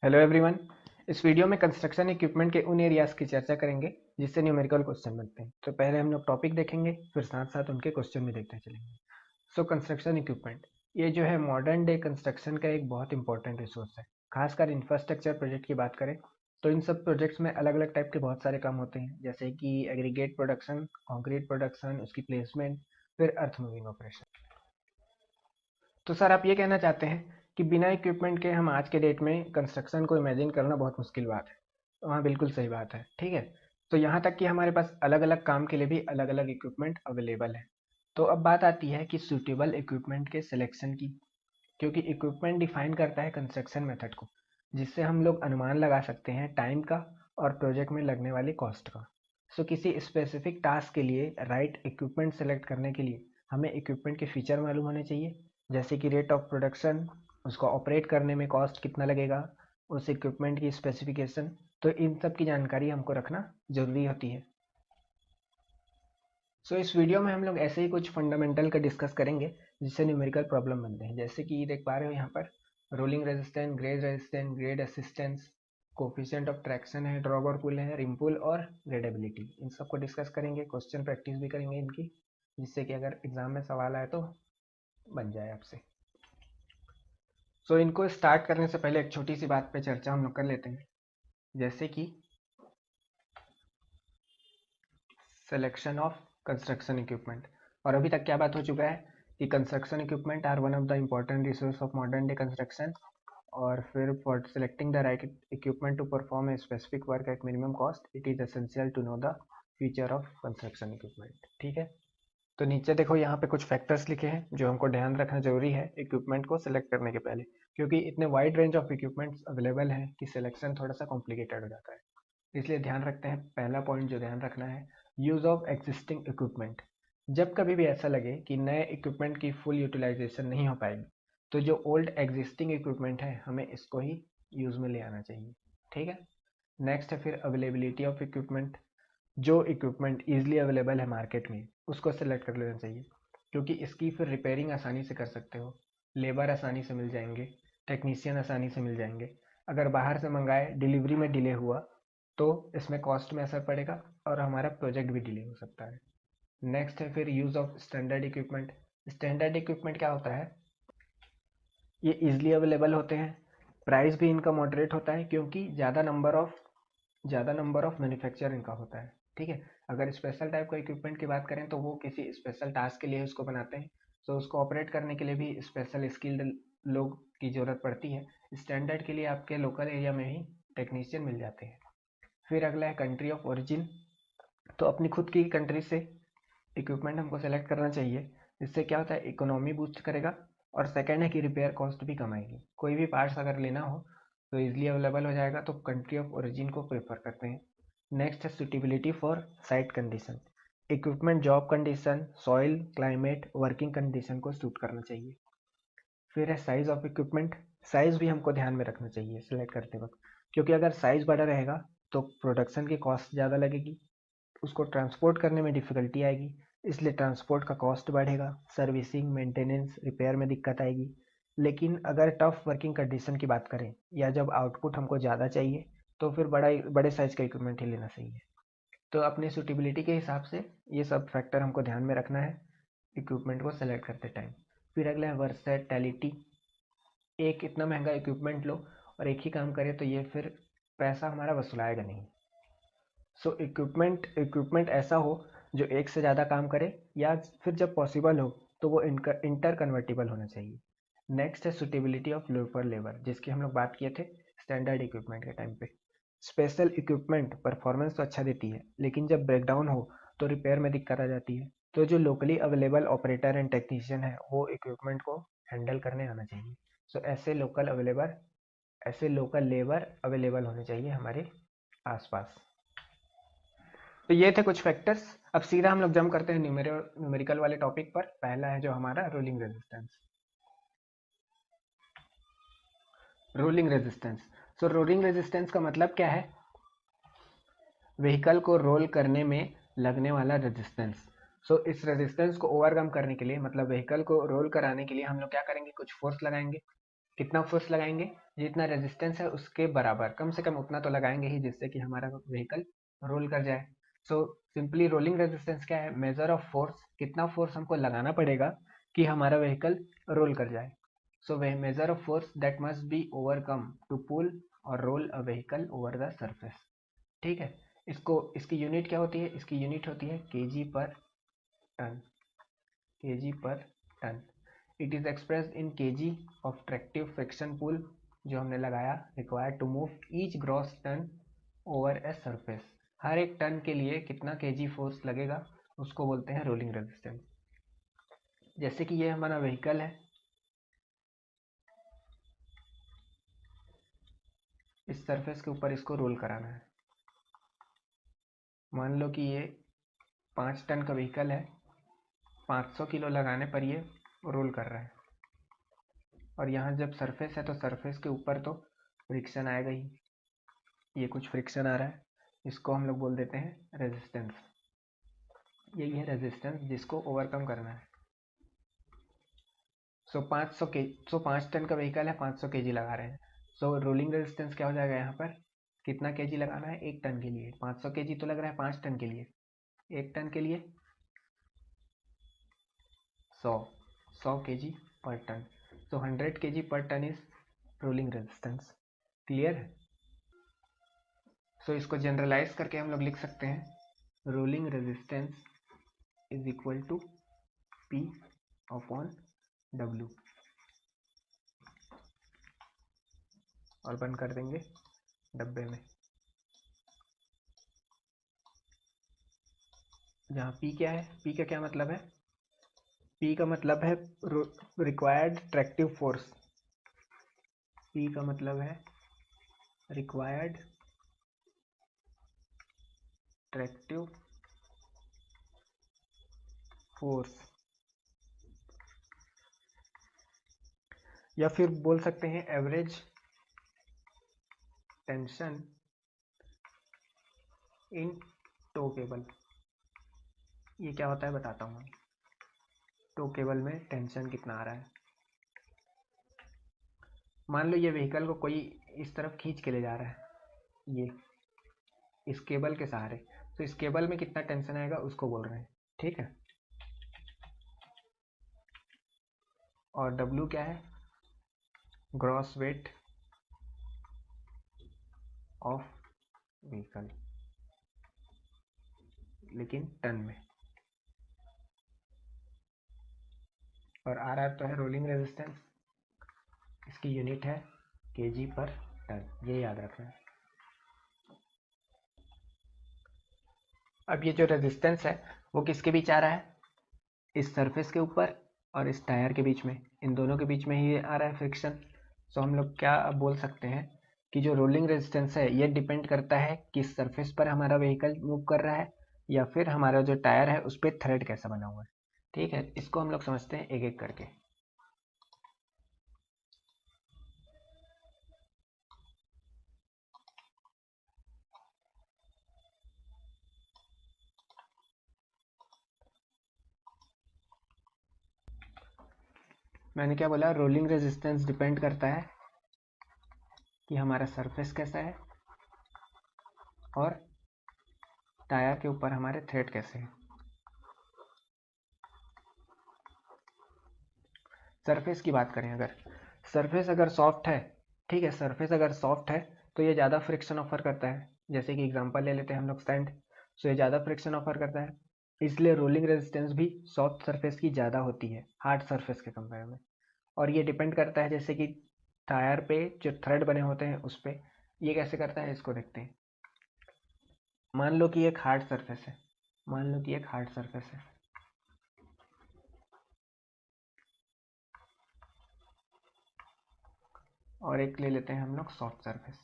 Hello everyone. इस video में construction equipment के उन एरियाज की चर्चा करेंगे जिससे न्यूमेरिकल क्वेश्चन बनते हैं। तो पहले हम लोग टॉपिक देखेंगे, फिर साथ साथ उनके क्वेश्चन भी देखते चलेंगे। सो कंस्ट्रक्शन इक्विपमेंट ये जो है मॉडर्न डे कंस्ट्रक्शन का एक बहुत इंपॉर्टेंट रिसोर्स है। खासकर इंफ्रास्ट्रक्चर प्रोजेक्ट की बात करें तो इन सब प्रोजेक्ट्स में अलग अलग टाइप के बहुत सारे काम होते हैं, जैसे कि एग्रीगेट प्रोडक्शन, कॉन्क्रीट प्रोडक्शन, उसकी प्लेसमेंट, फिर अर्थ मूविंग ऑपरेशन। तो सर आप ये कहना चाहते हैं कि बिना इक्विपमेंट के हम आज के डेट में कंस्ट्रक्शन को इमेजिन करना बहुत मुश्किल बात है। तो हाँ, बिल्कुल सही बात है। ठीक है, तो यहाँ तक कि हमारे पास अलग अलग काम के लिए भी अलग अलग इक्विपमेंट अवेलेबल है। तो अब बात आती है कि सूटेबल इक्विपमेंट के सिलेक्शन की, क्योंकि इक्विपमेंट डिफाइन करता है कंस्ट्रक्शन मेथड को, जिससे हम लोग अनुमान लगा सकते हैं टाइम का और प्रोजेक्ट में लगने वाली कॉस्ट का। सो किसी स्पेसिफिक टास्क के लिए राइट इक्विपमेंट सेलेक्ट करने के लिए हमें इक्विपमेंट के फीचर मालूम होने चाहिए, जैसे कि रेट ऑफ प्रोडक्शन, उसको ऑपरेट करने में कॉस्ट कितना लगेगा, उस इक्विपमेंट की स्पेसिफिकेशन। तो इन सब की जानकारी हमको रखना जरूरी होती है। सो इस वीडियो में हम लोग ऐसे ही कुछ फंडामेंटल का डिस्कस करेंगे जिससे न्यूमेरिकल प्रॉब्लम बनते हैं। जैसे कि देख पा रहे हो यहाँ पर rolling resistance, grade assistance, coefficient of traction है, ड्रॉप और पुल है, रिम पुल और ग्रेडेबिलिटी। इन सबको डिस्कस करेंगे, क्वेश्चन प्रैक्टिस भी करेंगे इनकी, जिससे कि अगर एग्जाम में सवाल आए तो बन जाए आपसे। सो इनको स्टार्ट करने से पहले एक छोटी सी बात पे चर्चा हम लोग कर लेते हैं, जैसे कि सिलेक्शन ऑफ कंस्ट्रक्शन इक्विपमेंट। और अभी तक क्या बात हो चुका है कि construction equipment are one of the important resource of modern day construction. और फिर for selecting the right equipment to perform a specific work at minimum cost it is essential to know the feature of construction equipment. ठीक है, तो नीचे देखो यहाँ पे कुछ फैक्टर्स लिखे हैं जो हमको ध्यान रखना जरूरी है इक्विपमेंट को सिलेक्ट करने के पहले, क्योंकि इतने wide range of equipments available हैं कि सिलेक्शन थोड़ा सा कॉम्प्लिकेटेड हो जाता है। इसलिए ध्यान रखते हैं, पहला पॉइंट जो ध्यान रखना है, यूज ऑफ एग्जिस्टिंग इक्विपमेंट। जब कभी भी ऐसा लगे कि नए इक्विपमेंट की फुल यूटिलाइजेशन नहीं हो पाएगी तो जो ओल्ड एग्जिस्टिंग इक्विपमेंट है हमें इसको ही यूज में ले आना चाहिए। ठीक है, नेक्स्ट है फिर अवेलेबिलिटी ऑफ इक्विपमेंट। जो इक्विपमेंट ईजिली अवेलेबल है मार्केट में उसको सेलेक्ट कर लेना चाहिए, क्योंकि इसकी फिर रिपेयरिंग आसानी से कर सकते हो, लेबर आसानी से मिल जाएंगे, टेक्नीशियन आसानी से मिल जाएंगे। अगर बाहर से मंगाए, डिलीवरी में डिले हुआ तो इसमें कॉस्ट में असर पड़ेगा और हमारा प्रोजेक्ट भी डिले हो सकता है। नेक्स्ट है फिर use of standard equipment. Standard equipment क्या होता है, ये इजिली अवेलेबल होते हैं, प्राइस भी इनका मॉडरेट होता है क्योंकि ज़्यादा नंबर ऑफ मैन्युफैक्चर इनका होता है। ठीक है, अगर स्पेशल टाइप का इक्विपमेंट की बात करें तो वो किसी स्पेशल टास्क के लिए उसको बनाते हैं, तो उसको ऑपरेट करने के लिए भी स्पेशल स्किल्ड लोग की ज़रूरत पड़ती है। स्टैंडर्ड के लिए आपके लोकल एरिया में ही टेक्नीशियन मिल जाते हैं। फिर अगला है कंट्री ऑफ ओरिजिन। तो अपनी खुद की कंट्री से इक्विपमेंट हमको सेलेक्ट करना चाहिए, इससे क्या होता है, इकोनॉमी बूस्ट करेगा। और सेकेंड है कि रिपेयर कॉस्ट भी कम आएगी, कोई भी पार्ट्स अगर लेना हो तो ईजिली अवेलेबल हो जाएगा, तो कंट्री ऑफ ओरिजिन को प्रेफर करते हैं। नेक्स्ट है suitability for site condition. Equipment job condition, soil, climate, working condition को सूट करना चाहिए। फिर है साइज ऑफ इक्विपमेंट। साइज भी हमको ध्यान में रखना चाहिए सिलेक्ट करते वक्त, क्योंकि अगर साइज बड़ा रहेगा तो प्रोडक्शन की कॉस्ट ज़्यादा लगेगी, उसको ट्रांसपोर्ट करने में डिफ़िकल्टी आएगी, इसलिए ट्रांसपोर्ट का कॉस्ट बढ़ेगा, सर्विसिंग, मेंटेनेंस, रिपेयर में दिक्कत आएगी। लेकिन अगर टफ वर्किंग कंडीशन की बात करें या जब आउटपुट हमको ज़्यादा चाहिए तो फिर बड़े साइज़ का इक्विपमेंट ही लेना चाहिए। तो अपनी सूटेबिलिटी के हिसाब से ये सब फैक्टर हमको ध्यान में रखना है इक्विपमेंट को सेलेक्ट करते टाइम। फिर अगला है वर्सेटैलिटी। एक इतना महंगा इक्विपमेंट लो और एक ही काम करे तो ये फिर पैसा हमारा वसूलाएगा नहीं। सो इक्विपमेंट ऐसा हो जो एक से ज़्यादा काम करे, या फिर जब पॉसिबल हो तो वो इंटर कन्वर्टिबल होना चाहिए। नेक्स्ट है सुटेबिलिटी ऑफ लोकल लेबर, जिसकी हम लोग बात किए थे स्टैंडर्ड इक्विपमेंट के टाइम पे। स्पेशल इक्विपमेंट परफॉर्मेंस तो अच्छा देती है, लेकिन जब ब्रेकडाउन हो तो रिपेयर में दिक्कत आ जाती है। तो जो locally available operator and technician है वो इक्विपमेंट को हैंडल करने आना चाहिए। सो ऐसे लोकल लेबर अवेलेबल होने चाहिए हमारे आसपास। तो ये थे कुछ फैक्टर्स। अब सीधा हम लोग जंप करते हैं न्यूमेरिकल वाले टॉपिक पर। पहला है जो हमारा रोलिंग रेजिस्टेंस। रोलिंग रेजिस्टेंस, सो रोलिंग रेजिस्टेंस का मतलब क्या है, व्हीकल को रोल करने में लगने वाला रेजिस्टेंस। सो इस रेजिस्टेंस को ओवरकम करने के लिए, मतलब व्हीकल को रोल कराने के लिए हम लोग क्या करेंगे, कुछ फोर्स लगाएंगे। कितना फोर्स लगाएंगे, जितना रेजिस्टेंस है उसके बराबर, कम से कम उतना तो लगाएंगे ही जिससे कि हमारा व्हीकल रोल कर जाए। सो सिंपली रोलिंग रेजिस्टेंस क्या है, मेजर ऑफ फोर्स, कितना फोर्स हमको लगाना पड़ेगा कि हमारा व्हीकल रोल कर जाए। सो वह measure of force that must be overcome to pull और roll a vehicle over the surface. ठीक है, इसकी यूनिट क्या होती है, इसकी यूनिट होती है KG per ton, KG per ton. It is expressed in KG of tractive friction pull जो हमने लगाया, required to move each gross ton over a surface. हर एक टन के लिए कितना केजी फोर्स लगेगा उसको बोलते हैं रोलिंग रेजिस्टेंस। जैसे कि ये हमारा व्हीकल है, इस सरफेस के ऊपर इसको रोल कराना है। मान लो कि ये 5 टन का व्हीकल है, 500 किलो लगाने पर ये रोल कर रहा है। और यहाँ जब सरफेस है तो सरफेस के ऊपर तो फ्रिक्शन आएगा ही, ये कुछ फ्रिक्शन आ रहा है, इसको हम लोग बोल देते हैं रेजिस्टेंस। यही है रेजिस्टेंस जिसको ओवरकम करना है। सो 5 टन का व्हीकल है, 500 केजी लगा रहे हैं। सो रोलिंग रेजिस्टेंस क्या हो जाएगा यहाँ पर, कितना केजी लगाना है, 1 टन के लिए 500 केजी तो लग रहा है, 5 टन के लिए 1 टन के लिए 100 kg per ton. So 100 kg per ton is rolling resistance. Clear है? सो इसको जनरलाइज करके हम लोग लिख सकते हैं rolling resistance is equal to P upon W, और बंद कर देंगे डब्बे में। जहाँ पी क्या है, पी का क्या मतलब है, पी का मतलब है रिक्वायर्ड ट्रैक्टिव फोर्स, पी का मतलब है रिक्वायर्ड ट्रैक्टिव फोर्स, या फिर बोल सकते हैं average tension in tow cable. ये क्या होता है बताता हूँ। टो केबल में टेंशन कितना आ रहा है, मान लो ये व्हीकल को कोई इस तरफ खींच के ले जा रहा है, ये इस केबल के सहारे, तो इस केबल में कितना टेंशन आएगा उसको बोल रहे हैं। ठीक है, और W क्या है, ग्रॉस वेट ऑफ व्हीकल, लेकिन टन में, और RR तो है रोलिंग रेजिस्टेंस, इसकी यूनिट है केजी पर टन, ये याद रखना है। अब ये जो रेजिस्टेंस है वो किसके बीच आ रहा है, इस सरफेस के ऊपर और इस टायर के बीच में, इन दोनों के बीच में ही आ रहा है फ्रिक्शन। सो हम लोग क्या बोल सकते हैं कि जो रोलिंग रेजिस्टेंस है ये डिपेंड करता है किस सरफेस पर हमारा व्हीकल मूव कर रहा है, या फिर हमारा जो टायर है उस पर थ्रेड कैसा बना हुआ है। ठीक है, इसको हम लोग समझते हैं एक एक करके। मैंने क्या बोला, रोलिंग रेजिस्टेंस डिपेंड करता है कि हमारा सरफेस कैसा है और टायर के ऊपर हमारे थ्रेड कैसे हैं। सरफेस की बात करें, अगर सरफेस अगर सॉफ्ट है, ठीक है, सरफेस अगर सॉफ्ट है तो ये ज़्यादा फ्रिक्शन ऑफर करता है। जैसे कि एग्जांपल ले लेते हैं हम लोग सैंड, सो ये ज़्यादा फ्रिक्शन ऑफर करता है, इसलिए रोलिंग रेजिस्टेंस भी सॉफ्ट सरफेस की ज़्यादा होती है हार्ड सरफेस के कंपेयर में। और ये डिपेंड करता है जैसे कि टायर पे जो थ्रेड बने होते हैं उस पर, ये कैसे करता है इसको देखते हैं। मान लो कि एक हार्ड सरफेस है, मान लो कि एक हार्ड सरफेस है, और एक ले लेते हैं हम लोग सॉफ्ट सरफेस।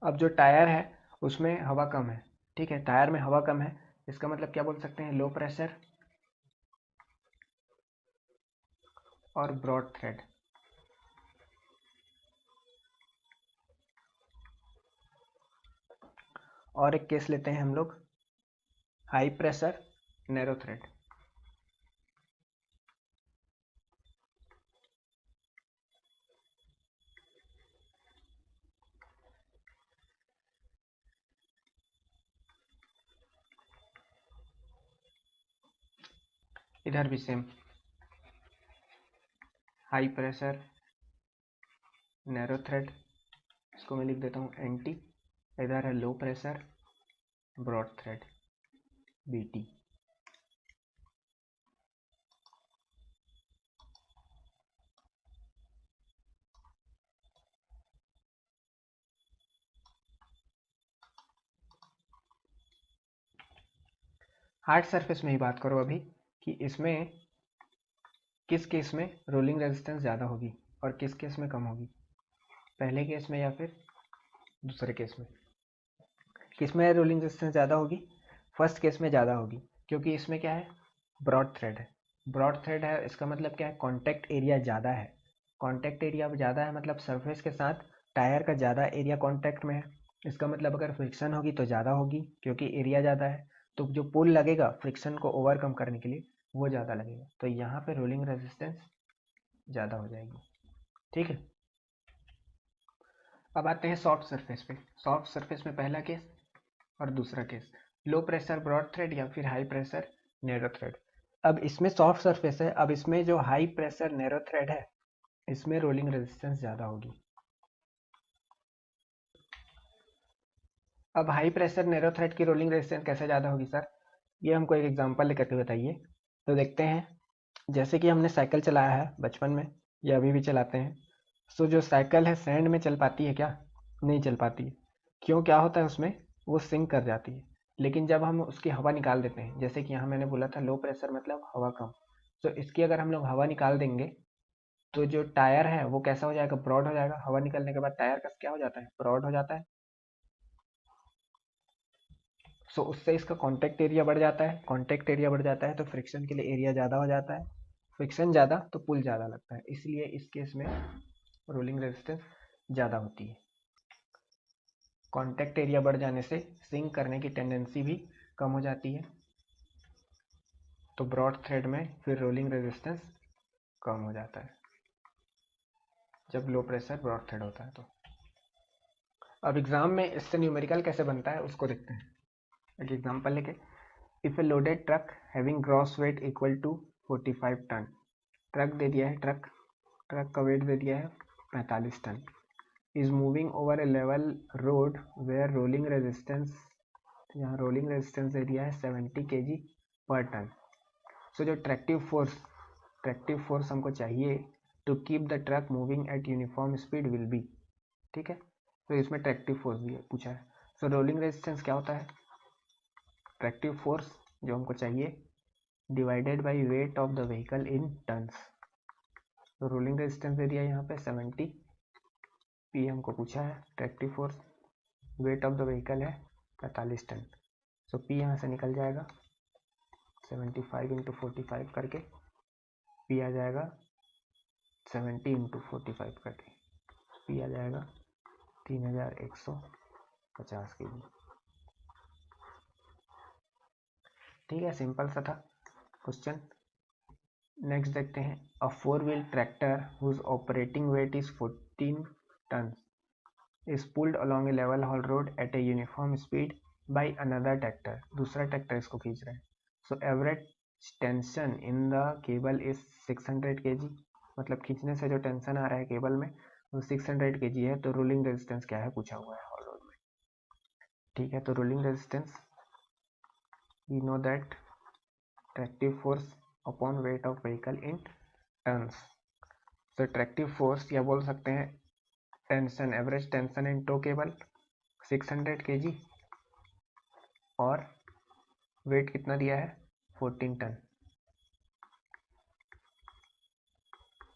अब जो टायर है उसमें हवा कम है, ठीक है, टायर में हवा कम है, इसका मतलब क्या बोल सकते हैं, लो प्रेशर और ब्रॉड थ्रेड। और एक केस लेते हैं हम लोग हाई प्रेशर नैरो थ्रेड। इधर भी same, high pressure narrow thread, इसको मैं लिख देता हूँ NT। इधर है low pressure broad thread BT। Hard surface में ही बात करो अभी कि इसमें किस केस में रोलिंग रेजिस्टेंस ज़्यादा होगी और किस केस में कम होगी, पहले केस में या फिर दूसरे केस में। किस में रोलिंग रेजिस्टेंस ज़्यादा होगी, फर्स्ट केस में ज़्यादा होगी, क्योंकि इसमें क्या है, ब्रॉड थ्रेड है। ब्रॉड थ्रेड है, इसका मतलब क्या है, कॉन्टैक्ट एरिया ज़्यादा है। कॉन्टैक्ट एरिया ज़्यादा है मतलब सरफेस के साथ टायर का ज़्यादा एरिया कॉन्टैक्ट में है। इसका मतलब अगर फ्रिक्शन होगी तो ज़्यादा होगी, क्योंकि एरिया ज़्यादा है, तो जो पुल लगेगा फ्रिक्शन को ओवरकम करने के लिए वो ज़्यादा लगेगा, तो यहाँ पे रोलिंग रेजिस्टेंस ज़्यादा हो जाएगी। ठीक है, अब आते हैं सॉफ्ट सरफेस पे। सॉफ्ट सरफेस में पहला केस और दूसरा case, low pressure broad thread या फिर हाई प्रेशर नैरो थ्रेड। अब इसमें सॉफ्ट सरफेस है, अब इसमें जो हाई प्रेशर नैरो थ्रेड है इसमें रोलिंग रेजिस्टेंस ज़्यादा होगी। अब हाई प्रेशर नैरो थ्रेड की रोलिंग रेजिस्टेंस कैसे ज़्यादा होगी सर, ये हमको एक एग्जांपल लेकर के बताइए। तो देखते हैं, जैसे कि हमने साइकिल चलाया है बचपन में या अभी भी चलाते हैं, सो जो साइकिल है सैंड में चल पाती है क्या, नहीं चल पाती है। क्यों, क्या होता है उसमें, वो सिंक कर जाती है। लेकिन जब हम उसकी हवा निकाल देते हैं, जैसे कि यहाँ मैंने बोला था लो प्रेशर मतलब हवा कम, तो इसकी अगर हम लोग हवा निकाल देंगे तो जो टायर है वो कैसा हो जाएगा, ब्रॉड हो जाएगा। हवा निकलने के बाद टायर का क्या हो जाता है, ब्रॉड हो जाता है। सो उससे इसका कॉन्टैक्ट एरिया बढ़ जाता है, कॉन्टैक्ट एरिया बढ़ जाता है तो फ्रिक्शन के लिए एरिया ज़्यादा हो जाता है, फ्रिक्शन ज़्यादा तो पुल ज़्यादा लगता है, इसलिए इस केस में रोलिंग रेजिस्टेंस ज़्यादा होती है। कॉन्टैक्ट एरिया बढ़ जाने से सिंक करने की टेंडेंसी भी कम हो जाती है, तो ब्रॉड थ्रेड में फिर रोलिंग रेजिस्टेंस कम हो जाता है जब लो प्रेशर ब्रॉड थ्रेड होता है। तो अब एग्जाम में इससे न्यूमेरिकल कैसे बनता है उसको देखते हैं। एक एग्जांपल लेके, if a loaded truck having gross weight equal to 45 ton, truck दे दिया है, ट्रक का वेट दे दिया है 45 ton, is moving over a level road where rolling resistance, यहाँ रोलिंग रेजिस्टेंस दे दिया है 70 kg पर टन। सो जो ट्रैक्टिव फोर्स हमको चाहिए to keep the truck moving at uniform speed will be, ठीक है, तो इसमें ट्रैक्टिव फोर्स भी पूछा है। सो रोलिंग रेजिस्टेंस क्या होता है, ट्रैक्टिव फोर्स जो हमको चाहिए divided by weight of the vehicle in tons. तो रोलिंग रेजिस्टेंस दे दिया यहाँ पे 70, पी हमको पूछा है tractive force, weight of the vehicle है 45 टन। सो पी यहाँ से निकल जाएगा 75 इंटू 45 करके, पी आ जाएगा 70 इंटू 45 करके, पी आ जाएगा 3150 kg। ठीक है, सिंपल सा था क्वेश्चन। नेक्स्ट देखते हैं, a 4-wheel tractor whose operating weight is 14 ton is pulled along a level haul road at a uniform speed by another tractor, दूसरा ट्रैक्टर इसको खींच रहा है। so average tension in the cable is 600 kg, मतलब खींचने से जो tension आ रहा है केबल में वो 600 kg है। तो रोलिंग रेजिस्टेंस क्या है पूछा हुआ है हॉल रोड में। ठीक है, तो rolling resistance we know that tractive force upon weight of vehicle in tons. तो ट्रैक्टिव फोर्स या बोल सकते हैं tension, average tension in tow cable 600 kg और वेट कितना दिया है 14 टन।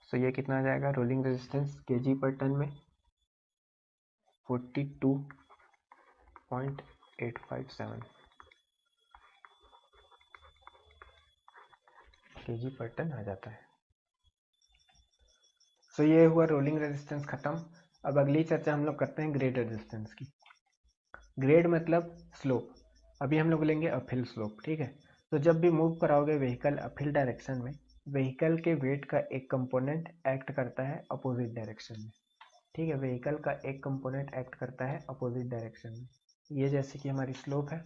सो ये कितना आ जाएगा, rolling resistance KG per ton में 42.857 केजी पर टन आ जाता है। सो ये हुआ रोलिंग रेजिस्टेंस खत्म। अब अगली चर्चा हम लोग करते हैं ग्रेड रेजिस्टेंस की। ग्रेड मतलब स्लोप। अभी हम लोग लेंगे अपहिल स्लोप, ठीक है। तो जब भी मूव कराओगे व्हीकल अपहिल डायरेक्शन में, व्हीकल के वेट का एक कंपोनेंट एक्ट करता है अपोजिट डायरेक्शन में, ठीक है। व्हीकल का एक कंपोनेंट एक्ट करता है अपोजिट डायरेक्शन में। ये जैसे कि हमारी स्लोप है,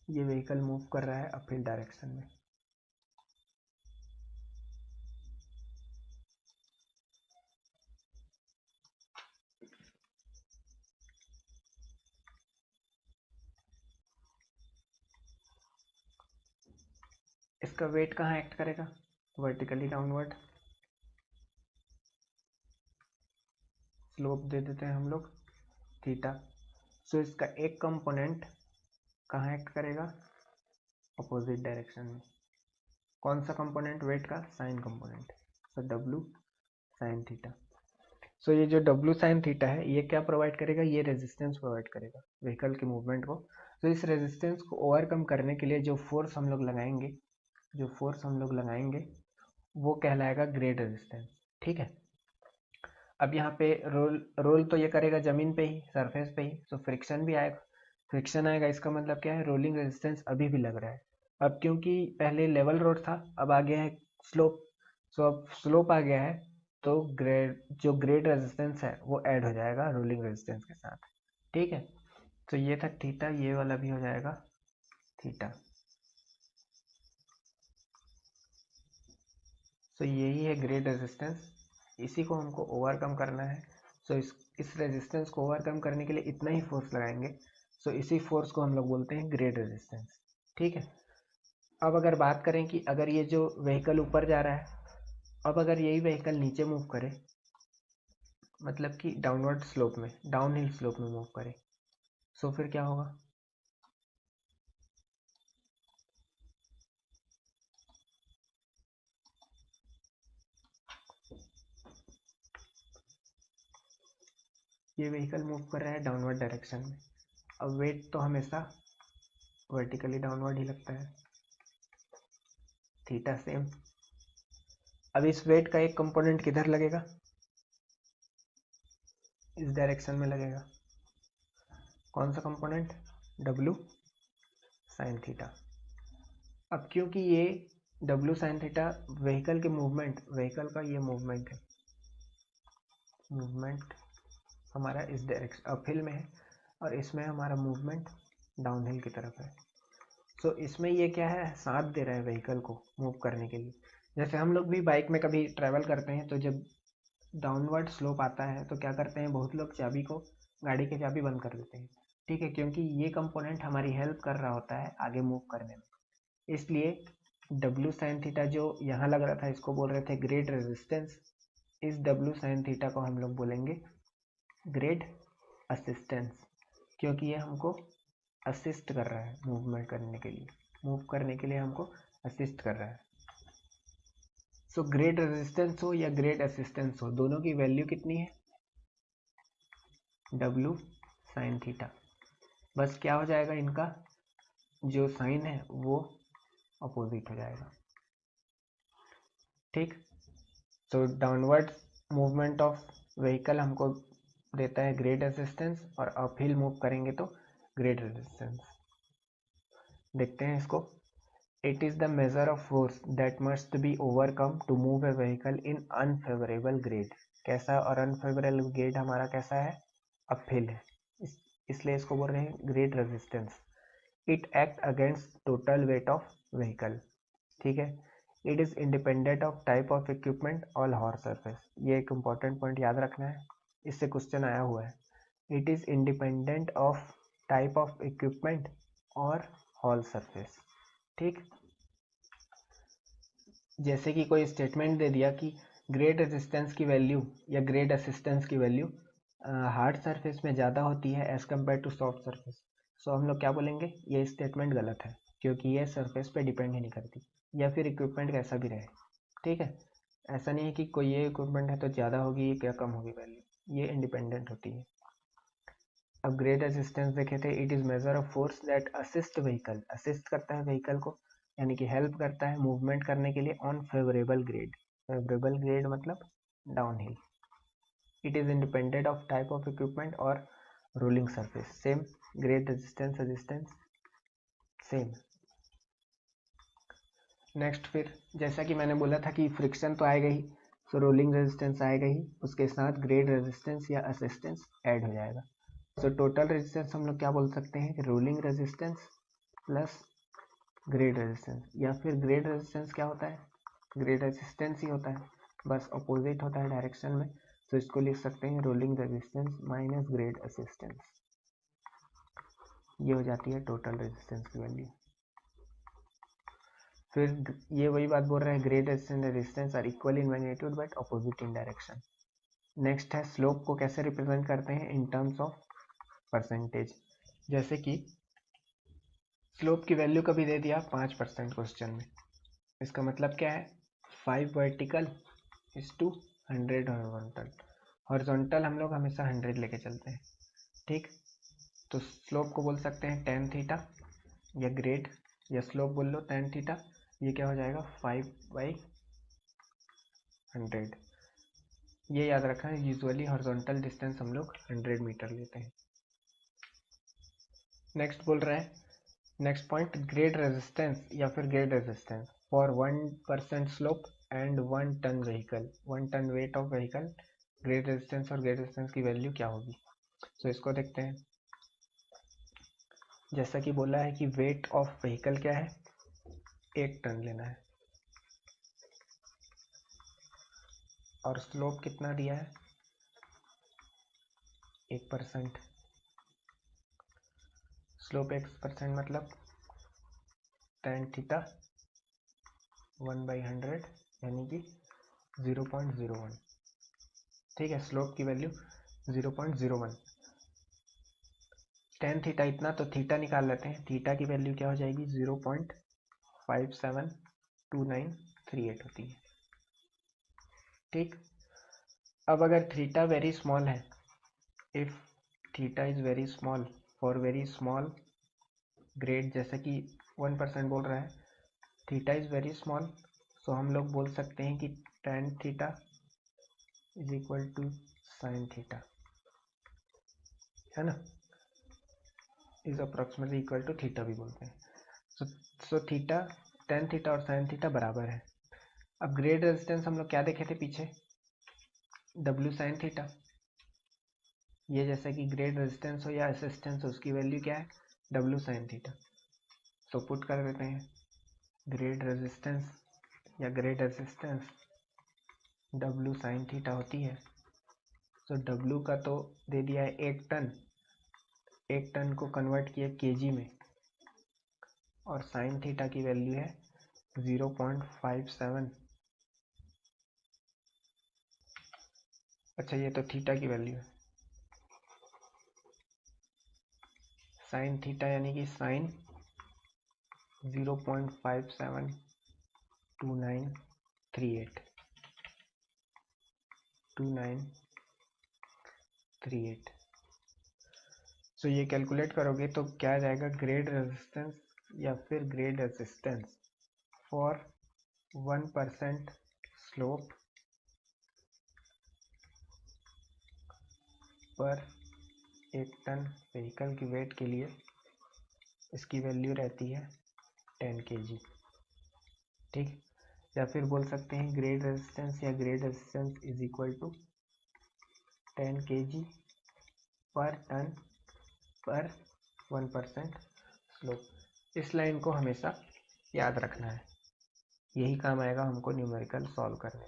ये व्हीकल मूव कर रहा है अपहिल डायरेक्शन में। इसका वेट कहाँ एक्ट करेगा? Vertically downward. स्लोप दे देते हैं हम लोग थीटा। सो इसका एक कंपोनेंट कहाँ एक्ट करेगा? अपोजिट डायरेक्शन में। कौन सा कंपोनेंट? वेट का साइन कंपोनेंट। सो डब्लू साइन थीटा। सो ये जो डब्लू साइन थीटा है, ये क्या प्रोवाइड करेगा? ये रेजिस्टेंस प्रोवाइड करेगा व्हीकल के मूवमेंट को। तो इस रेजिस्टेंस को ओवरकम करने के लिए जो फोर्स हम लोग लगाएंगे, वो कहलाएगा ग्रेड रेजिस्टेंस, ठीक है। अब यहाँ पे रोल तो ये करेगा जमीन पे ही, सरफेस पे ही, तो फ्रिक्शन भी आएगा। फ्रिक्शन आएगा, इसका मतलब क्या है? रोलिंग रेजिस्टेंस अभी भी लग रहा है। अब क्योंकि पहले लेवल रोड था, अब आ गया है स्लोप। सो अब स्लोप आ गया है, तो ग्रेड रेजिस्टेंस है वो ऐड हो जाएगा रोलिंग रेजिस्टेंस के साथ, ठीक है। तो ये था थीटा, ये वाला भी हो जाएगा थीटा। सो यही है ग्रेड रेजिस्टेंस, इसी को हमको ओवरकम करना है। सो इस रेजिस्टेंस को ओवरकम करने के लिए इतना ही फोर्स लगाएंगे। सो इसी फोर्स को हम लोग बोलते हैं ग्रेड रेजिस्टेंस, ठीक है। अब अगर बात करें कि अगर ये जो व्हीकल ऊपर जा रहा है, अब अगर यही व्हीकल नीचे मूव करे, मतलब कि डाउनवर्ड स्लोप में, डाउन हिल स्लोप में मूव करे, सो फिर क्या होगा? ये व्हीकल मूव कर रहा है डाउनवर्ड डायरेक्शन में। अब वेट तो हमेशा वर्टिकली डाउनवर्ड ही लगता है, थीटा सेम। अब इस वेट का एक कंपोनेंट किधर लगेगा? इस डायरेक्शन में लगेगा। कौन सा कंपोनेंट? W sine theta. अब क्योंकि ये डब्लू साइन थीटा व्हीकल के मूवमेंट, व्हीकल का ये मूवमेंट है, मूवमेंट हमारा इस डायरेक्शन अपहिल में है, और इसमें हमारा मूवमेंट डाउनहिल की तरफ है। सो इसमें ये क्या है? साथ दे रहा है व्हीकल को मूव करने के लिए। जैसे हम लोग भी बाइक में कभी ट्रैवल करते हैं, तो जब डाउनवर्ड स्लोप आता है तो क्या करते हैं, बहुत लोग चाबी को, गाड़ी की चाबी बंद कर देते हैं, ठीक है, क्योंकि ये कंपोनेंट हमारी हेल्प कर रहा होता है आगे मूव करने में। इसलिए डब्ल्यू साइन थीटा जो यहाँ लग रहा था, इसको बोल रहे थे ग्रेड रेजिस्टेंस। इस डब्ल्यू साइन थीटा को हम लोग बोलेंगे ग्रेड असिस्टेंस, क्योंकि ये हमको असिस्ट कर रहा है मूवमेंट करने के लिए, मूव करने के लिए हमको असिस्ट कर रहा है। सो ग्रेड रेजिस्टेंस हो या ग्रेड असिस्टेंस हो, दोनों की वैल्यू कितनी है? W sine theta. बस क्या हो जाएगा, इनका जो साइन है वो अपोजिट हो जाएगा, ठीक। तो डाउनवर्ड मूवमेंट ऑफ व्हीकल हमको देता है ग्रेड असिस्टेंस, और अपहिल मूव करेंगे तो ग्रेड रेजिस्टेंस। देखते हैं इसको। It is the measure of force that must be overcome to move a vehicle in unfavourable grade. कैसा? और अनफेवरेबल ग्रेड हमारा कैसा है? अपहिल है, इसलिए इसको बोल रहे हैं grade resistance. It act against total weight of vehicle, ठीक है। It is independent of type of equipment all haul surface. ये एक इंपॉर्टेंट पॉइंट याद रखना है, इससे क्वेश्चन आया हुआ है। It is independent of type of equipment और हॉल सरफेस, ठीक। जैसे कि कोई स्टेटमेंट दे दिया कि ग्रेड रेजिस्टेंस की वैल्यू या ग्रेड असिस्टेंस की वैल्यू हार्ड सरफेस में ज़्यादा होती है as compare to soft surface. So हम लोग क्या बोलेंगे? ये स्टेटमेंट गलत है, क्योंकि ये सरफेस पे डिपेंड ही नहीं करती, या फिर इक्विपमेंट कैसा भी रहे, ठीक है। ऐसा नहीं है कि कोई ये इक्विपमेंट है तो ज़्यादा होगी या कम होगी वैल्यू, ये इंडिपेंडेंट होती है। अब ग्रेड असिस्टेंस देखे थे, it is major of force that assist vehicle, assist करता है व्हीकल को, यानी कि हेल्प करता है मूवमेंट करने के लिए on favourable grade. Favourable grade मतलब downhill. It is independent of type of equipment और rolling surface same, grade resistance resistance same. Next फिर जैसा कि मैंने बोला था कि फ्रिक्शन तो आएगा ही, तो रोलिंग रेजिस्टेंस आएगा ही, उसके साथ ग्रेड रेजिस्टेंस या असिस्टेंस ऐड हो जाएगा। तो टोटल रेजिस्टेंस हम लोग क्या बोल सकते हैं, rolling resistance plus grade resistance, या फिर ग्रेड रेजिस्टेंस क्या होता है, ग्रेड रेजिस्टेंस ही होता है, बस अपोजिट होता है डायरेक्शन में। तो इसको लिख सकते हैं rolling resistance minus grade assistance, ये हो जाती है टोटल रेजिस्टेंस की वैल्यू। फिर ये वही बात बोल रहे हैं, grade resistance resistance R equal in magnitude but opposite in direction. Next है स्लोप को कैसे रिप्रेजेंट करते हैं इन टर्म्स ऑफ परसेंटेज। जैसे कि स्लोप की वैल्यू कभी दे दिया 5% क्वेश्चन में, इसका मतलब क्या है, 5 vertical is to 100 horizontal. Horizontal हम लोग हमेशा 100 लेके चलते हैं, ठीक। तो स्लोप को बोल सकते हैं tan थीटा, या ग्रेड या स्लोप बोल लो tan थीटा, ये क्या हो जाएगा 5/100। ये याद रखना है, यूजुअली हॉरिजॉन्टल डिस्टेंस हम लोग 100 मीटर लेते हैं। नेक्स्ट बोल रहा है, नेक्स्ट पॉइंट, ग्रेड रेजिस्टेंस या फिर grade resistance for 1% slope and 1 ton vehicle, 1 ton weight of vehicle, grade resistance और ग्रेड रेजिस्टेंस की वैल्यू क्या होगी। तो इसको देखते हैं। जैसा कि बोला है कि वेट ऑफ व्हीकल क्या है, 1 टन लेना है, और स्लोप कितना दिया है 1%। स्लोप 1% मतलब tan थीटा 1/100 यानी कि 0.01, ठीक है। स्लोप की वैल्यू 0.01, tan थीटा इतना, तो थीटा निकाल लेते हैं, थीटा की वैल्यू क्या हो जाएगी 0.572938 होती है, ठीक। अब अगर थीटा वेरी स्मॉल है, if theta is very small for very small grade, जैसे कि 1% बोल रहा है, थीटा इज वेरी स्मॉल, तो हम लोग बोल सकते हैं कि tan theta is equal to sin theta, है ना, is approximately equal to theta भी बोलते हैं। सो थीटा, tan थीटा और sin थीटा बराबर है। अब ग्रेड रेजिस्टेंस हम लोग क्या देखे थे पीछे, W sin थीटा, ये जैसे कि ग्रेड रेजिस्टेंस हो या असिस्टेंस हो, उसकी वैल्यू क्या है W sin theta. So put कर देते हैं, ग्रेड रेजिस्टेंस या grade assistance W sin theta होती है। सो W का तो दे दिया है 1 टन, 1 टन को कन्वर्ट किया केजी में, और साइन थीटा की वैल्यू है 0.57। अच्छा, ये तो थीटा की वैल्यू है, साइन थीटा यानी कि साइन 0.572938। सो ये कैलकुलेट करोगे तो क्या आ जाएगा, ग्रेड रेजिस्टेंस या फिर ग्रेड रेजिस्टेंस फॉर 1% स्लोप पर 1 टन व्हीकल की वेट के लिए इसकी वैल्यू रहती है 10 kg, ठीक। या फिर बोल सकते हैं ग्रेड रेजिस्टेंस या grade resistance is equal to 10 kg per ton per 1% slope. इस लाइन को हमेशा याद रखना है, यही काम आएगा हमको न्यूमेरिकल सॉल्व करने।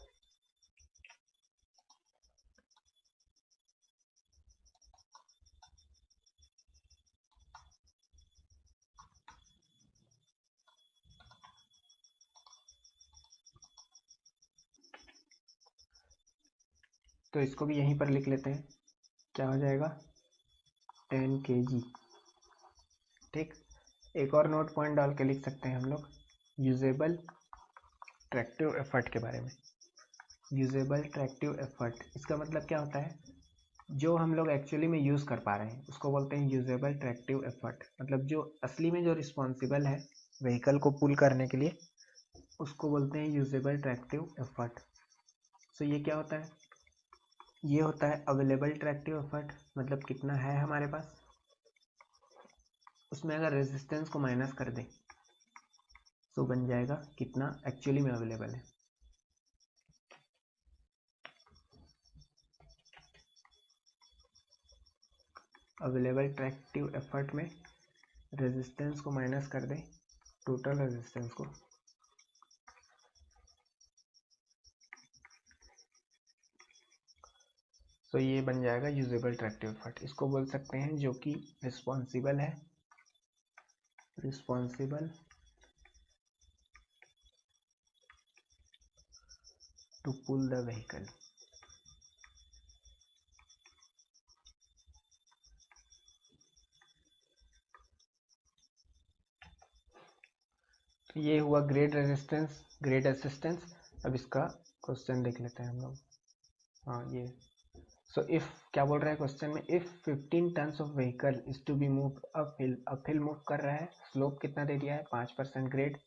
तो इसको भी यहीं पर लिख लेते हैं, क्या हो जाएगा 10 kg, ठीक। एक और नोट पॉइंट डाल के लिख सकते हैं हम लोग यूजेबल ट्रैक्टिव एफर्ट के बारे में। यूजेबल ट्रैक्टिव एफर्ट, इसका मतलब क्या होता है, जो हम लोग एक्चुअली में यूज़ कर पा रहे हैं उसको बोलते हैं यूजेबल ट्रैक्टिव एफर्ट। मतलब जो असली में जो रिस्पॉन्सिबल है व्हीकल को पुल करने के लिए, उसको बोलते हैं यूजेबल ट्रैक्टिव एफर्ट। सो ये क्या होता है, ये होता है अवेलेबल ट्रैक्टिव एफर्ट, मतलब कितना है हमारे पास, उसमें अगर रेजिस्टेंस को माइनस कर दें तो बन जाएगा कितना एक्चुअली में अवेलेबल है। अवेलेबल ट्रैक्टिव एफर्ट में रेजिस्टेंस को माइनस कर दें, टोटल रेजिस्टेंस को, तो ये बन जाएगा यूजेबल ट्रैक्टिव एफर्ट। इसको बोल सकते हैं जो कि रिस्पॉन्सिबल है, responsible to pull the vehicle. तो ये हुआ ग्रेड रेजिस्टेंस, ग्रेड असिस्टेंस। अब इसका क्वेश्चन देख लेते हैं हम लोग। हाँ ये सो इफ क्या बोल रहा है क्वेश्चन में, if 15 tons of vehicle is to be move uphill move कर रहा है, स्लोप कितना दे दिया है 5% ग्रेड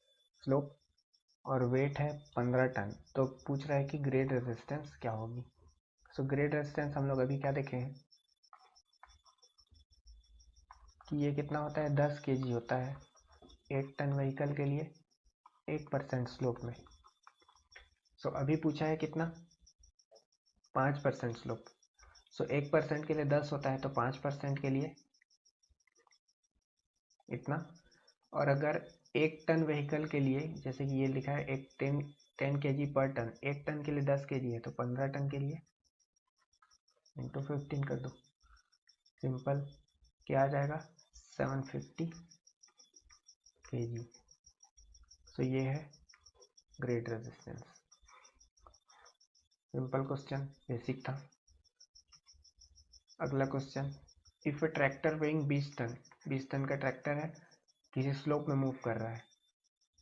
स्लोप, और वेट है 15 टन, तो पूछ रहा है कि ग्रेड रेजिस्टेंस क्या होगी। सो ग्रेड रेजिस्टेंस हम लोग अभी क्या देखे हैं कि ये कितना होता है 10 kg होता है 1 टन व्हीकल के लिए 1% स्लोप में। सो अभी पूछा है कितना 5% स्लोप, सो 1% के लिए 10 होता है तो 5% के लिए इतना। और अगर 1 टन व्हीकल के लिए, जैसे कि ये लिखा है एक 10 kg पर टन, 1 टन के लिए 10 kg है तो 15 टन के लिए इंटू 15 कर दो, सिंपल क्या आ जाएगा 750 kg। सो ये है grade resistance. Simple question, basic था। अगला question, if a tractor weighing 20 ton, 20 ton का ट्रैक्टर है, किसी स्लोप में मूव कर रहा है,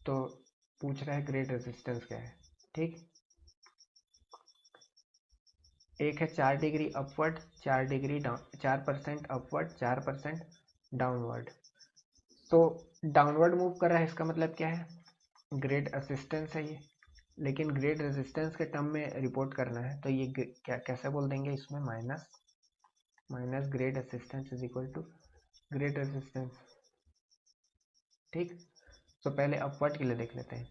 तो पूछ रहा है ग्रेड रेजिस्टेंस क्या है। ठीक, एक है 4 degree upward, 4 degree down, 4% upward, 4% downward. तो डाउनवर्ड मूव कर रहा है, इसका मतलब क्या है ग्रेड असिस्टेंस है ये, लेकिन ग्रेड रेजिस्टेंस के टर्म में रिपोर्ट करना है, तो ये क्या कैसे बोल देंगे इसमें, minus minus grade assistance is equal to grade resistance. ठीक, तो पहले अपवर्ड के लिए देख लेते हैं।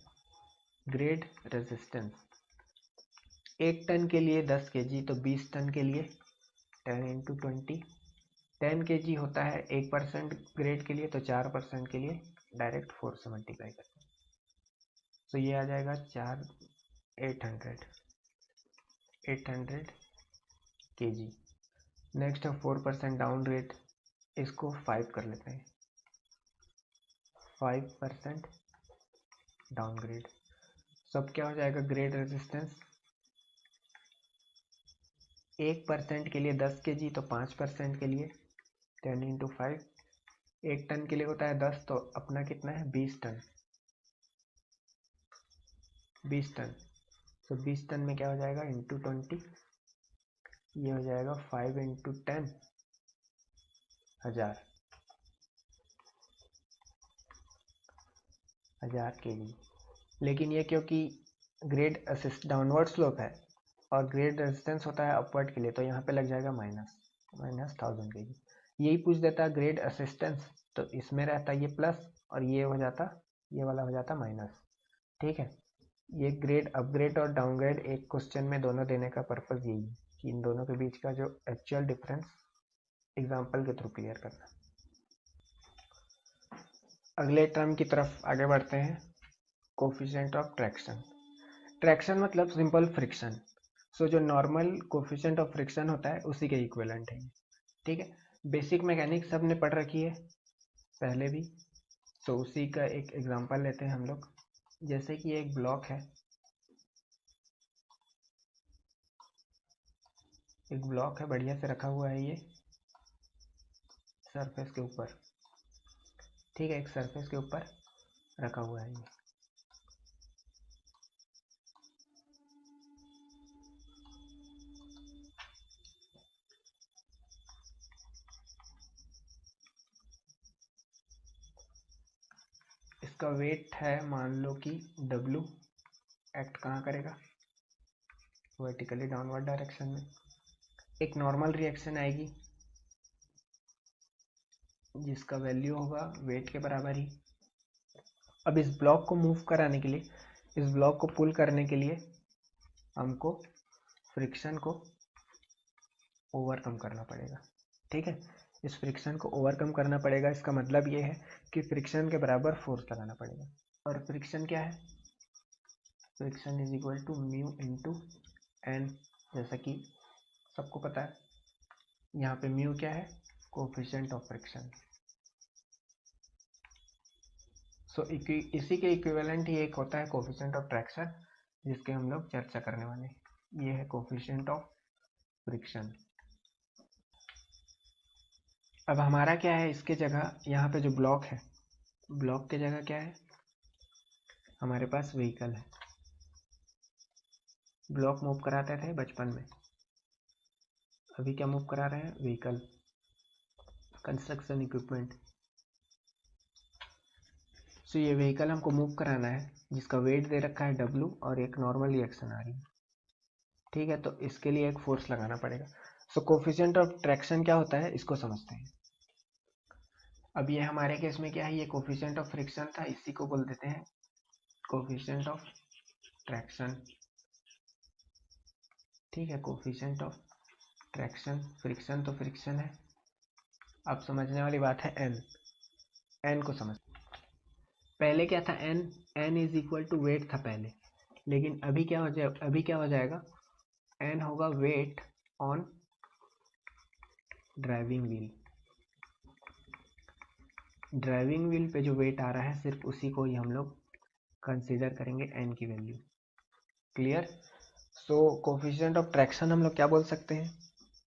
ग्रेड रेजिस्टेंस 1 टन के लिए 10 kg, तो 20 टन के लिए 10 इंटू 20, 10 kg होता है 1% ग्रेड के लिए, तो 4% के लिए डायरेक्ट 4 से मल्टीप्लाई करते हैं, तो ये आ जाएगा 800 kg। नेक्स्ट है 4% डाउन ग्रेड, इसको 5 कर लेते हैं, 5% डाउन ग्रेड। सब क्या हो जाएगा ग्रेड रेजिस्टेंस 1% के लिए 10 kg, तो 5% के लिए 10 इंटू 5, 1 टन के लिए होता है 10, तो अपना कितना है 20 टन, 20 टन। तो 20 टन में क्या हो जाएगा इंटू 20, ये हो जाएगा 5 इंटू 10 1000 kg। लेकिन ये क्योंकि ग्रेड असिस्ट डाउनवर्ड स्लोप है और ग्रेड रेजिस्टेंस होता है अपवर्ड के लिए, तो यहाँ पे लग जाएगा माइनस 1000 kg। यही पूछ देता है ग्रेड असिस्टेंस, तो इसमें रहता ये प्लस और ये हो जाता, ये वाला हो जाता माइनस। ठीक है, ये ग्रेड अपग्रेड और डाउनग्रेड एक क्वेश्चन में दोनों देने का पर्पज यही है कि इन दोनों के बीच का जो एक्चुअल डिफरेंस एग्जाम्पल के थ्रू क्लियर करना। अगले टर्म की तरफ आगे बढ़ते हैं, कोफिशिएंट ऑफ ट्रैक्शन। ट्रैक्शन मतलब सिंपल फ्रिक्शन, सो जो नॉर्मल कोफिशिएंट ऑफ फ्रिक्शन होता है उसी के इक्विवेलेंट है। ठीक है, बेसिक मैकेनिक्स सब ने पढ़ रखी है पहले भी, तो उसी का एक एग्जांपल लेते हैं हम लोग। जैसे कि एक ब्लॉक है, एक ब्लॉक है बढ़िया से रखा हुआ है ये सरफेस के ऊपर। ठीक है, एक सरफेस के ऊपर रखा हुआ है ये। इसका वेट है मान लो कि W, एक्ट कहाँ करेगा वर्टिकली डाउनवर्ड डायरेक्शन में। एक नॉर्मल रिएक्शन आएगी जिसका वैल्यू होगा वेट के बराबर ही। अब इस ब्लॉक को मूव कराने के लिए, इस ब्लॉक को पुल करने के लिए हमको फ्रिक्शन को ओवरकम करना पड़ेगा। ठीक है, इस फ्रिक्शन को ओवरकम करना पड़ेगा। इसका मतलब ये है कि फ्रिक्शन के बराबर फोर्स लगाना पड़ेगा। और फ्रिक्शन क्या है? Friction is equal to mu into N, जैसा कि सबको पता है। यहाँ पे म्यू क्या है? Coefficient of friction. सो इसी के इक्विवेलेंट ही एक होता है कोफिशिएंट ऑफ ट्रैक्शन, जिसके हम लोग चर्चा करने वाले हैं। ये है कोफिशिएंट ऑफ फ्रिक्शन। अब हमारा क्या है इसके जगह, यहाँ पे जो ब्लॉक है, ब्लॉक के जगह क्या है? हमारे पास व्हीकल है। ब्लॉक मूव कराते थे बचपन में, अभी क्या मूव करा रहे हैं? Vehicle, construction equipment. सो ये व्हीकल हमको मूव कराना है, जिसका वेट दे रखा है W और एक नॉर्मल रिएक्शन आ रही है। ठीक है, तो इसके लिए एक फोर्स लगाना पड़ेगा। सो कोफिशिएंट ऑफ ट्रैक्शन क्या होता है, इसको समझते हैं। अब ये हमारे केस में क्या है? ये कोफिशिएंट ऑफ फ्रिक्शन था, इसी को बोल देते हैं कोफिशिएंट ऑफ ट्रैक्शन। ठीक है, कोफिशिएंट ऑफ ट्रैक्शन। फ्रिक्शन तो फ्रिक्शन है। अब समझने वाली बात है एन। एन को समझ, पहले क्या था? N, N is equal to weight था पहले, लेकिन अभी क्या हो जाए, अभी क्या हो जाएगा? एन होगा weight on driving wheel. Driving wheel पे जो वेट आ रहा है सिर्फ उसी को ही हम लोग कंसीडर करेंगे एन की value. Clear? So coefficient of traction हम लोग क्या बोल सकते हैं?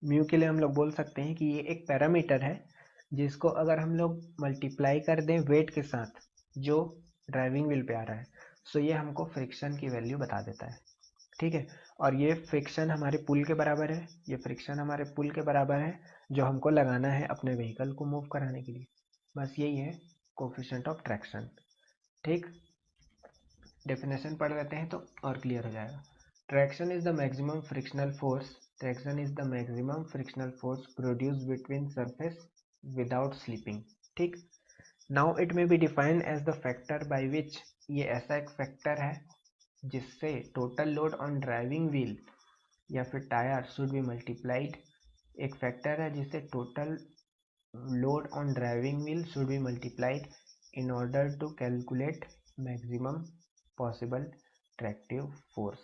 म्यू के लिए हम लोग बोल सकते हैं कि ये एक पैरामीटर है, जिसको अगर हम लोग मल्टीप्लाई कर दें वेट के साथ जो ड्राइविंग व्हील पे आ रहा है, सो ये हमको फ्रिक्शन की वैल्यू बता देता है। ठीक है, और ये फ्रिक्शन हमारे पुल के बराबर है, ये फ्रिक्शन हमारे पुल के बराबर है जो हमको लगाना है अपने व्हीकल को मूव कराने के लिए। बस यही है कोफिशिएंट ऑफ ट्रैक्शन। ठीक, डेफिनेशन पढ़ लेते हैं तो और क्लियर हो जाएगा। Traction is the maximum frictional force, traction is the maximum frictional force produced between surface without slipping. ठीक, now it may be defined as the factor by which, ये ऐसा एक फैक्टर है जिससे total load on driving wheel या फिर tyre should be multiplied. एक factor है जिससे total load on driving wheel should be multiplied in order to calculate maximum possible tractive force,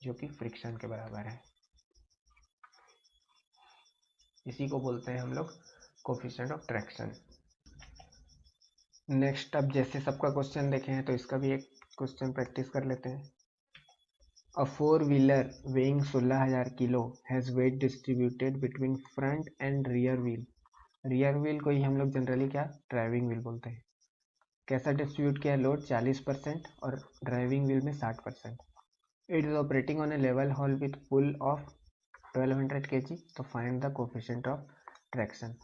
जो कि फ्रिक्शन के बराबर है। इसी को बोलते हैं हम लोग कोफिशिएंट ऑफ ट्रैक्शन। नेक्स्ट, अब जैसे सबका क्वेश्चन देखे हैं तो इसका भी एक क्वेश्चन प्रैक्टिस कर लेते हैं। A four-wheeler weighing 16,000 kilo has weight distributed between front and rear wheel. Rear wheel को ही हम लोग जनरली क्या ड्राइविंग व्हील बोलते हैं। कैसा डिस्ट्रीब्यूट किया? लोड 40% और ड्राइविंग व्हील में 60%। It is operating on a level haul with pull of 1200 kg। तो find the coefficient of traction.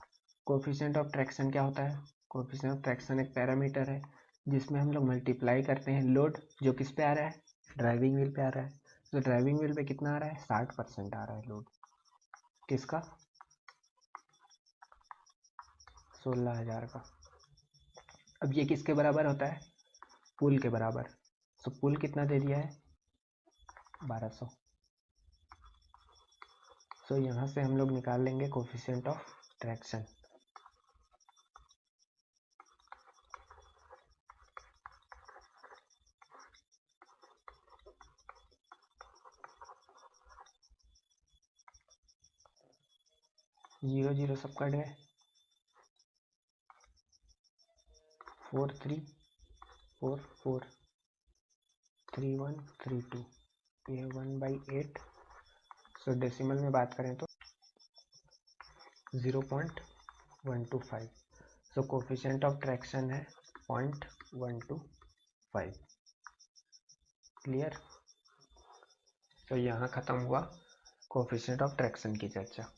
Coefficient of traction क्या होता है? कोफिशिएंट ऑफ ट्रैक्शन एक पैरामीटर है जिसमें हम लोग मल्टीप्लाई करते हैं लोड जो किस पे आ रहा है? ड्राइविंग व्हील पे आ रहा है। तो ड्राइविंग व्हील पे कितना आ रहा है? 60% आ रहा है लोड। किसका? 16,000 का। अब ये किसके बराबर होता है? पुल के बराबर। तो पुल कितना दे दिया है? 1200। सो यहाँ से हम लोग निकाल लेंगे coefficient of traction. Zero zero सब कट गए, 4 3 4 4 3 1 3 2, ये 1/8। सो डेसिमल में बात करें तो 0.125। सो कोफिशिएंट ऑफ ट्रैक्शन है 0.125। क्लियर? तो यहाँ खत्म हुआ कोफिशिएंट ऑफ ट्रैक्शन की चर्चा।